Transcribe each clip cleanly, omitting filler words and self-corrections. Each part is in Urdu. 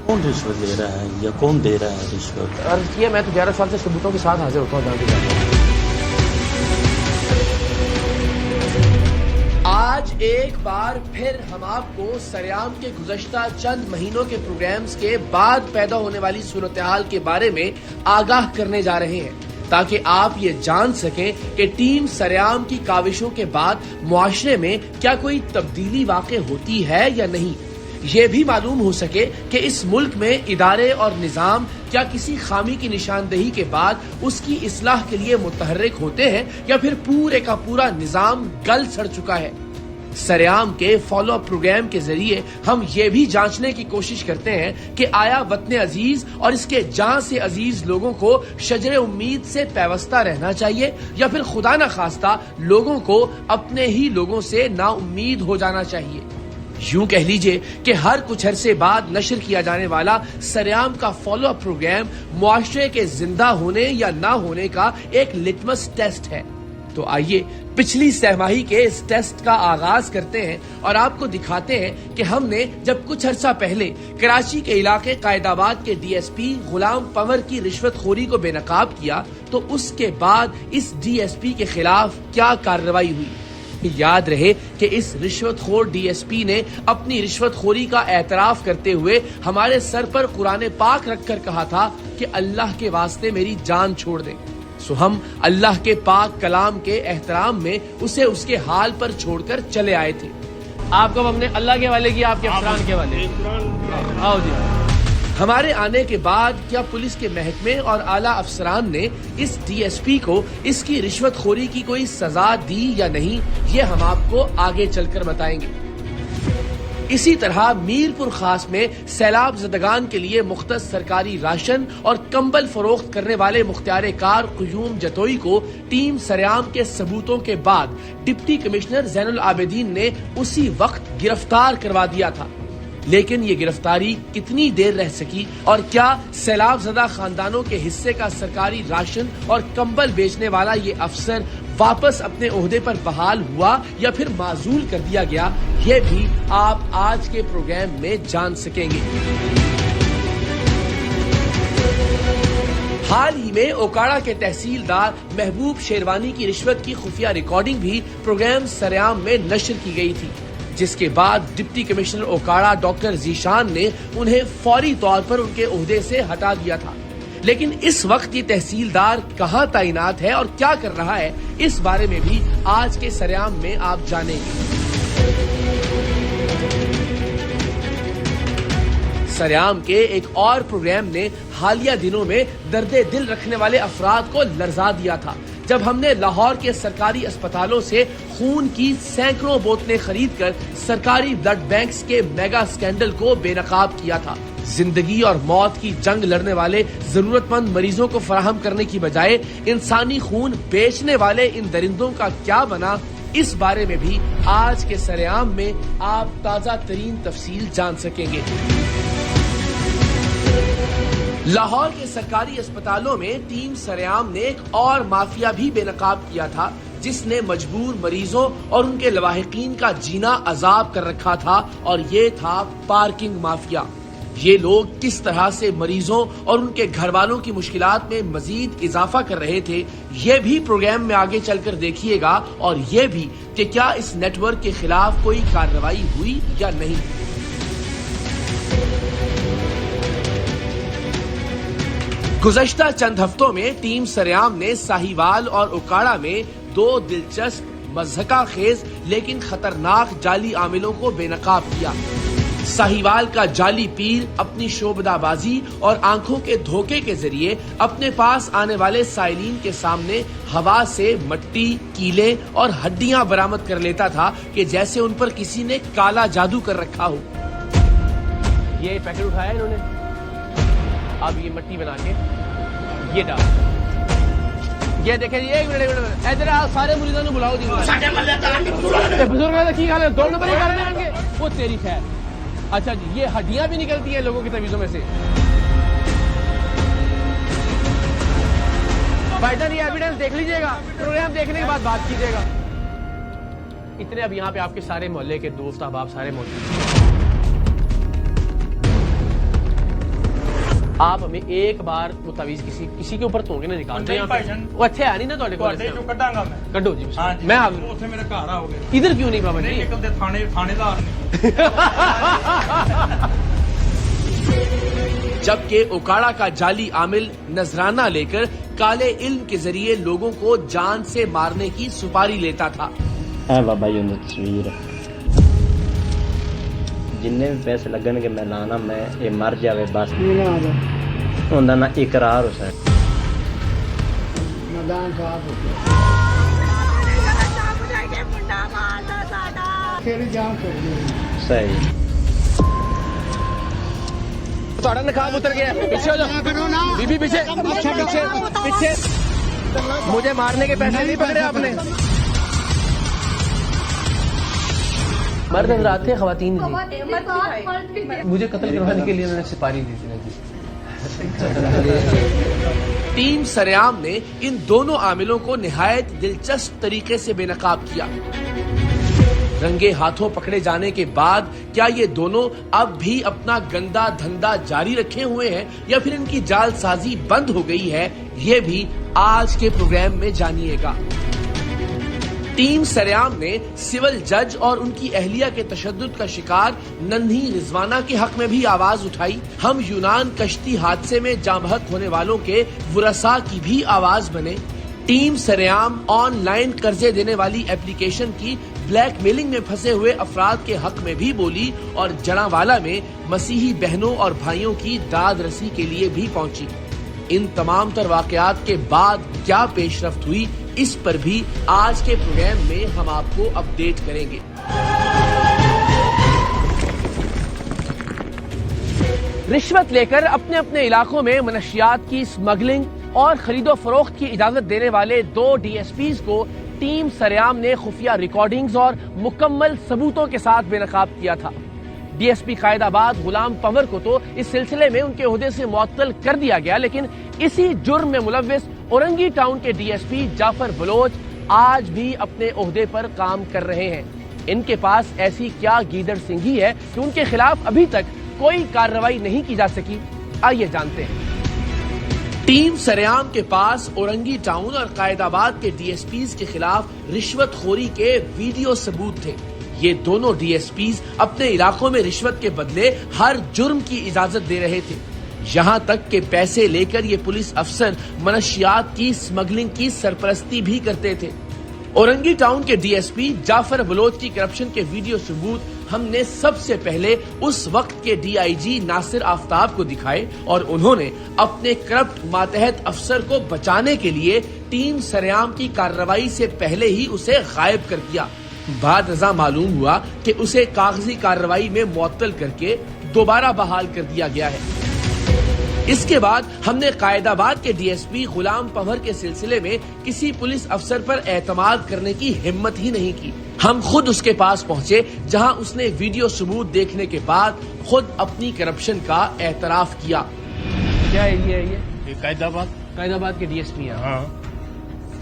کون رشوت لے رہا ہے یا کون دے رہا ہے رشوت؟ عرض کیا میں تو 11 سال سے ثبوتوں کے ساتھ حاضر ہوتا ہوں جان کے جاتا ہوں۔ آج ایک بار پھر ہم آپ کو سریام کے گزشتہ چند مہینوں کے پروگرامز کے بعد پیدا ہونے والی صورتحال کے بارے میں آگاہ کرنے جا رہے ہیں تاکہ آپ یہ جان سکیں کہ ٹیم سریام کی کاوشوں کے بعد معاشرے میں کیا کوئی تبدیلی واقع ہوتی ہے یا نہیں۔ یہ بھی معلوم ہو سکے کہ اس ملک میں ادارے اور نظام کیا کسی خامی کی نشاندہی کے بعد اس کی اصلاح کے لیے متحرک ہوتے ہیں یا پھر پورے کا پورا نظام گل سڑ چکا ہے۔ سریام کے فالو اپ پروگرام کے ذریعے ہم یہ بھی جانچنے کی کوشش کرتے ہیں کہ آیا وطن عزیز اور اس کے جان سے عزیز لوگوں کو شجر امید سے پیوستہ رہنا چاہیے یا پھر خدا نخواستہ لوگوں کو اپنے ہی لوگوں سے نا امید ہو جانا چاہیے۔ یوں کہہ لیجئے کہ ہر کچھ عرصے بعد نشر کیا جانے والا سریام کا فالو اپ پروگرام معاشرے کے زندہ ہونے یا نہ ہونے کا ایک لٹمس ٹیسٹ ہے۔ تو آئیے پچھلی سہ ماہی کے اس ٹیسٹ کا آغاز کرتے ہیں اور آپ کو دکھاتے ہیں کہ ہم نے جب کچھ عرصہ پہلے کراچی کے علاقے قائد آباد کے D S P Ghulam Panhwar کی رشوت خوری کو بے نقاب کیا تو اس کے بعد اس ڈی ایس پی کے خلاف کیا کارروائی ہوئی۔ یاد رہے کہ اس رشوت خور ڈی ایس پی نے اپنی رشوت خوری کا اعتراف کرتے ہوئے ہمارے سر پر قرآن پاک رکھ کر کہا تھا کہ اللہ کے واسطے میری جان چھوڑ دیں۔ سو ہم اللہ کے پاک کلام کے احترام میں اسے اس کے حال پر چھوڑ کر چلے آئے تھے۔ آپ کو ہم نے اللہ کے حوالے کیا، آپ کے افسران کے حوالے۔ آؤ جی۔ ہمارے آنے کے بعد کیا پولیس کے محکمے اور اعلیٰ افسران نے اس ڈی ایس پی کو اس کی رشوت خوری کی کوئی سزا دی یا نہیں، یہ ہم آپ کو آگے چل کر بتائیں گے۔ اسی طرح میر پور خاص میں سیلاب زدگان کے لیے مختص سرکاری راشن اور کمبل فروخت کرنے والے مختار کار قیوم جتوئی کو ٹیم سریام کے ثبوتوں کے بعد ڈپٹی کمشنر زین العابدین نے اسی وقت گرفتار کروا دیا تھا، لیکن یہ گرفتاری کتنی دیر رہ سکی اور کیا سیلاب زدہ خاندانوں کے حصے کا سرکاری راشن اور کمبل بیچنے والا یہ افسر واپس اپنے عہدے پر بحال ہوا یا پھر معزول کر دیا گیا، یہ بھی آپ آج کے پروگرام میں جان سکیں گے۔ حال ہی میں اوکاڑا کے تحصیلدار محبوب شیروانی کی رشوت کی خفیہ ریکارڈنگ بھی پروگرام سریام میں نشر کی گئی تھی، جس کے بعد deputy commissioner Okara doctor Zeeshan نے انہیں فوری طور پر ان کے عہدے سے ہٹا دیا تھا۔ لیکن اس وقت یہ تحصیلدار کہاں تعینات ہے اور کیا کر رہا ہے، اس بارے میں بھی آج کے سریام میں آپ جانیں گے۔ سریام کے ایک اور پروگرام نے حالیہ دنوں میں درد دل رکھنے والے افراد کو لرزا دیا تھا جب ہم نے لاہور کے سرکاری اسپتالوں سے خون کی سینکڑوں بوتلیں خرید کر سرکاری بلڈ بینکس کے میگا سکینڈل کو بے نقاب کیا تھا۔ زندگی اور موت کی جنگ لڑنے والے ضرورت مند مریضوں کو فراہم کرنے کی بجائے انسانی خون بیچنے والے ان درندوں کا کیا بنا، اس بارے میں بھی آج کے سریام میں آپ تازہ ترین تفصیل جان سکیں گے۔ لاہور کے سرکاری اسپتالوں میں ٹیم سریام نے ایک اور مافیا بھی بے نقاب کیا تھا جس نے مجبور مریضوں اور ان کے لواحقین کا جینا عذاب کر رکھا تھا، اور یہ تھا پارکنگ مافیا۔ یہ لوگ کس طرح سے مریضوں اور ان کے گھر والوں کی مشکلات میں مزید اضافہ کر رہے تھے، یہ بھی پروگرام میں آگے چل کر دیکھیے گا، اور یہ بھی کہ کیا اس نیٹ ورک کے خلاف کوئی کارروائی ہوئی یا نہیں۔ گزشتہ چند ہفتوں میں ٹیم سریام نے ساہیوال اور اوکاڑا میں دو دلچسپ مضحکہ خیز لیکن خطرناک جعلی عاملوں کو بے نقاب کیا۔ ساہیوال کا جعلی پیر اپنی شعبدہ بازی اور آنکھوں کے دھوکے کے ذریعے اپنے پاس آنے والے سائلین کے سامنے ہوا سے مٹی، کیلے اور ہڈیاں برآمد کر لیتا تھا کہ جیسے ان پر کسی نے کالا جادو کر رکھا ہو۔ یہ پیکٹ اٹھایا انہوں نے، اب یہ مٹی بنا کے یہ ڈال، یہ دیکھیں ایک منٹ ادھر سارے مریضوں نے بلاؤ، بزرگ کی حال ہے، 2 نمبر ہی کرنے آئیں گے، وہ تیری خیر۔ اچھا جی، یہ ہڈیاں بھی نکلتی ہیں لوگوں کی تعویذوں میں سے۔ بھائی جان یہ ایویڈنس دیکھ لیجئے گا، پروگرام دیکھنے کے بعد بات کیجئے گا۔ اتنے اب یہاں پہ آپ کے سارے محلے کے دوست احباب سارے موجود ہیں۔ آپ ہمیں ایک بار وہ تعویذ کسی کے اوپر تو گے نا نکال دیں وہ اچھے ہے نہیں نا تھوڑے کو کٹاں گا میں کڈو جی میں اتنے میرے گھر آؤ گے ادھر کیوں نہیں بابا جی نکلتے تھانے دار جبکہ اوکاڑا کا جعلی عامل نذرانہ لے کر کالے علم کے ذریعے لوگوں کو جان سے مارنے کی سپاری لیتا تھا. ہے بابا جی تصویر جن بھی پیسے لگن گے میں لانا میں یہ مر جاوے بس انہوں نا اقرار ہو سکتا صحیح تھوڑا نقاب اتر گیا پیچھے ہو جاؤ بی بی پیچھے پیچھے پیچھے مجھے مارنے کے پیسے نہیں پکڑے آپ نے مرد حضرات تھے خواتین تھی مجھے قتل کروانے کے لیے انہوں نے سپاری دی تھی. ٹیم سریام نے ان دونوں عاملوں کو نہایت دلچسپ طریقے سے بے نقاب کیا. رنگے ہاتھوں پکڑے جانے کے بعد کیا یہ دونوں اب بھی اپنا گندا دھندا جاری رکھے ہوئے ہیں یا پھر ان کی جال سازی بند ہو گئی ہے یہ بھی آج کے پروگرام میں جانیے گا. ٹیم سریام نے سول جج اور ان کی اہلیہ کے تشدد کا شکار ننھی رضوانہ کے حق میں بھی آواز اٹھائی. ہم یونان کشتی حادثے میں جاں بحق ہونے والوں کے ورثاء کی بھی آواز بنے. ٹیم سریام آن لائن قرضے دینے والی ایپلیکیشن کی بلیک میلنگ میں پھنسے ہوئے افراد کے حق میں بھی بولی اور جڑاوالا میں مسیحی بہنوں اور بھائیوں کی داد رسی کے لیے بھی پہنچی. ان تمام تر واقعات کے بعد کیا پیش رفت ہوئی اس پر بھی آج کے پروگرام میں ہم آپ کو اپڈیٹ کریں گے. رشوت لے کر اپنے اپنے علاقوں میں منشیات کی اسمگلنگ اور خرید و فروخت کی اجازت دینے والے 2 DSPs کو ٹیم سریام نے خفیہ ریکارڈنگز اور مکمل ثبوتوں کے ساتھ بے نقاب کیا تھا. DSP قائد آباد غلام پنور کو تو اس سلسلے میں ان کے عہدے سے معطل کر دیا گیا لیکن اسی جرم میں ملوث اورنگی ٹاؤن کے DSP جعفر بلوچ آج بھی اپنے عہدے پر کام کر رہے ہیں. ان کے پاس ایسی کیا گیدڑ سنگھی ہے کہ ان کے خلاف ابھی تک کوئی کارروائی نہیں کی جا سکی؟ آئیے جانتے ہیں. ٹیم سریام کے پاس اورنگی ٹاؤن اور قائد آباد کے DSPs کے خلاف رشوت خوری کے ویڈیو ثبوت تھے. یہ دونوں DSPs اپنے علاقوں میں رشوت کے بدلے ہر جرم کی اجازت دے رہے تھے. یہاں تک کہ پیسے لے کر یہ پولیس افسر منشیات کی اسمگلنگ کی سرپرستی بھی کرتے تھے. اورنگی ٹاؤن کے DSP جعفر بلوچ کی کرپشن کے ویڈیو ثبوت ہم نے سب سے پہلے اس وقت کے DIG ناصر آفتاب کو دکھائے اور انہوں نے اپنے کرپٹ ماتحت افسر کو بچانے کے لیے ٹیم سریام کی کارروائی سے پہلے ہی اسے غائب کر دیا. بعد ازاں معلوم ہوا کہ اسے کاغذی کارروائی میں معطل کر کے دوبارہ بحال کر دیا گیا ہے. اس کے بعد ہم نے قائد آباد کے DSP غلام پنور کے سلسلے میں کسی پولیس افسر پر اعتماد کرنے کی ہمت ہی نہیں کی. ہم خود اس کے پاس پہنچے جہاں اس نے ویڈیو ثبوت دیکھنے کے بعد خود اپنی کرپشن کا اعتراف کیا. کیا ہے یہ قائد آباد کے DSP ہیں. ہاں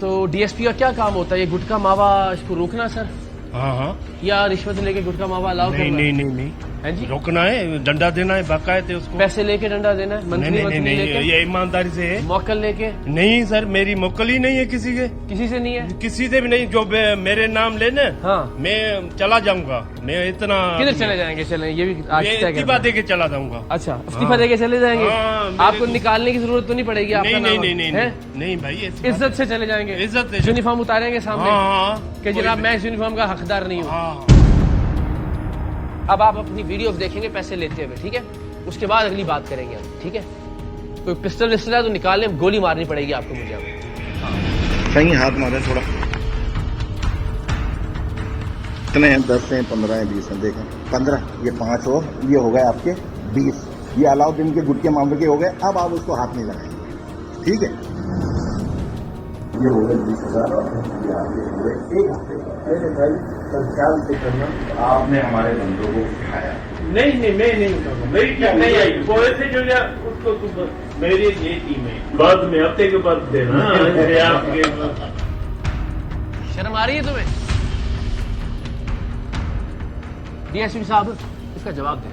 تو DSP کا کیا کام ہوتا ہے؟ یہ گٹکا ماوا اس کو روکنا سر ہاں یا رشوت لے کے گٹکا ماوا الاؤ کرنا؟ نہیں جی روکنا ہے ڈنڈا دینا ہے باقاعدہ اس کو پیسے لے کے ڈنڈا دینا ہے منتھلی لے کے یہ ایمانداری سے ہے. موکل لے کے نہیں سر میری موکل ہی نہیں ہے کسی سے نہیں ہے کسی سے بھی نہیں. جو میرے نام لینا ہاں میں چلا جاؤں گا. میں اتنا کدھر چلے جائیں گے؟ چلیں یہ بھی استعفا دے کے چلا جاؤں گا. اچھا استعفا دے کے چلے جائیں گے. آپ کو نکالنے کی ضرورت تو نہیں پڑے گی؟ آپ کا نہیں بھائی عزت سے چلے جائیں گے. عزت یونیفارم اتاریں گے سامنے کہ جناب میں اس یونیفارم کا حقدار نہیں ہوں. اب آپ اپنی ویڈیوز دیکھیں گے پیسے لیتے ہوئے ٹھیک ہے. اس کے بعد اگلی بات کریں گے ہم ٹھیک ہے. کوئی پسٹل وسٹل ہے تو نکال لیں گولی مارنی پڑے گی آپ کو مجھے. کہیں ہاتھ مارے تھوڑا کتنے ہیں 10 ہیں 15 ہیں 20 ہیں. دیکھیں 15 یہ 5 اور یہ ہو گئے آپ کے 20. یہ علاؤدین کے گٹ کے معاملے کے ہو گئے. اب آپ اس کو ہاتھ نہیں لگائیں گے ٹھیک ہے. یہ ہو گئے 20,000 یہ آپ کے ہوئے ایک ہفتے خیال سے کرنا. آپ نے ہمارے بندوں کو اٹھایا نہیں میں نہیں اٹھاؤں. میری ٹیم نہیں آئی کوئی سے جو اس کو میری یہ ٹیم ہے بعد میں ہفتے کے بعد دینا. شرم آ رہی ہے تمہیں؟ DSP صاحب اس کا جواب دیں.